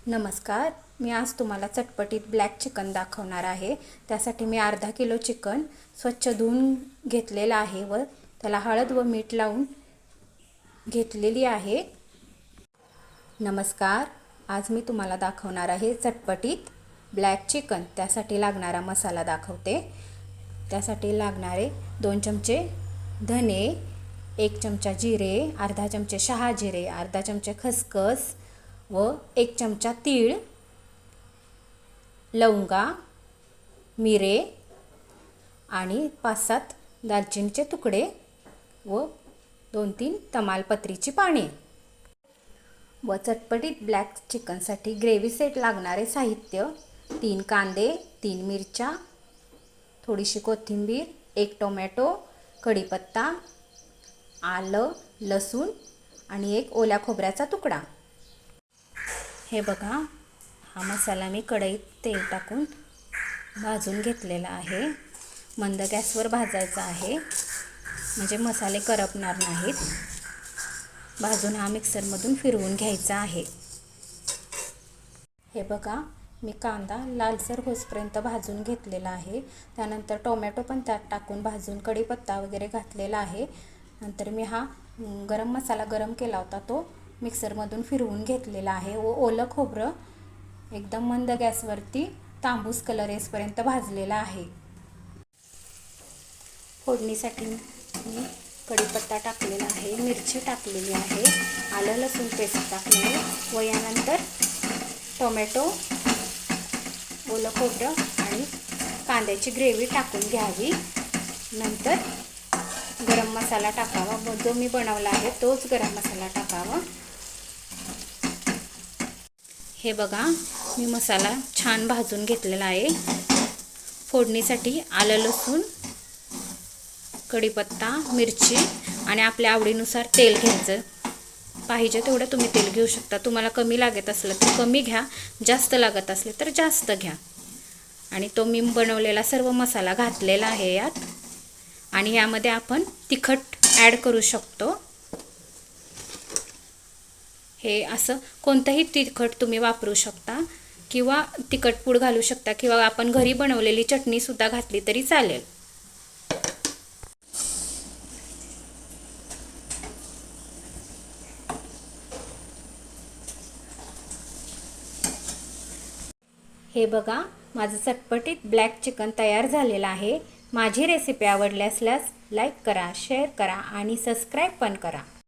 नमस्कार, मी आज तुम्हाला चटपटीत ब्लॅक चिकन दाखवणार आहे। त्यासाठी मी अर्धा किलो चिकन स्वच्छ धुवून घेतलेला आहे व त्याला हळद व मीठ लावून घेतलेली आहे। नमस्कार, आज मी तुम्हाला दाखवणार आहे चटपटीत ब्लॅक चिकन। त्यासाठी लागणारा मसाला दाखवते। त्यासाठी लागणारे 2 चमचे धने, 1 चमचा जिरे, अर्धा चमचे शहाजिरे, अर्धा चमचे खसखस व 1 चमचा तीळ, लवंगा, मिरे आणि 5-7 दालचिनीचे तुकडे व 2-3 तमालपत्रीची पाने। व चटपटीत ब्लॅक चिकनसाठी ग्रेव्ही सेट लागणारे साहित्य 3 कांदे, 3 मिरच्या, थोडीशी कोथिंबीर, 1 टोमॅटो, कढीपत्ता, आलं, लसूण आणि 1 ओल्या खोबऱ्याचा तुकडा। हे बघा, हा मसाला मी कढईत तेल टाकून भाजून घेतलेला आहे। मंद गॅसवर भाजायचा आहे म्हणजे मसाले करपणार नाहीत। भाजून हा मिक्सरमधून फिरवून घ्यायचा आहे। हे बघा, मी कांदा लालसर होईपर्यंत भाजून घेतलेला आहे। त्यानंतर टोमॅटो पण त्यात टाकून भाजून कढीपत्ता वगैरे घातलेला आहे। नंतर मी हा गरम मसाला गरम केला होता तो मिक्सरमधून फिरवून घेतलेला आहे व ओलं खोबरं एकदम मंद गॅसवरती तांबूस कलर येईपर्यंत भाजलेला आहे। फोडणीसाठी मी कढीपत्ता टाकलेला आहे, मिरची टाकलेली आहे, आलं लसूण पेस्ट टाकलेली व यानंतर टोमॅटो, ओलं खोबरं आणि कांद्याची ग्रेव्ही टाकून घ्यावी। नंतर गरम मसाला टाकावा, जो मी बनवला आहे तोच गरम मसाला टाकावा। हे बघा, मी मसाला छान भाजून घेतलेला आहे। फोडणीसाठी आलं लसूण, कढीपत्ता, मिरची आणि आपल्या आवडीनुसार तेल घ्यायचं। पाहिजे तेवढं तुम्ही तेल घेऊ शकता। तुम्हाला कमी लागत असलं तर कमी घ्या, जास्त लागत असले तर जास्त घ्या। आणि तो मी बनवलेला सर्व मसाला घातलेला आहे यात। आणि यामध्ये आपण तिखट ॲड करू शकतो। हे असं कोणतंही तिखट तुम्ही वापरू शकता किंवा तिखट पूड घालू शकता किंवा आपण घरी बनवलेली चटणी सुद्धा घातली तरी चालेल। हे बघा, माझं चटपटीत ब्लॅक चिकन तयार झालेलं आहे। माझी रेसिपी आवडली असल्यास लाईक करा, शेअर करा आणि सबस्क्राईब पण करा।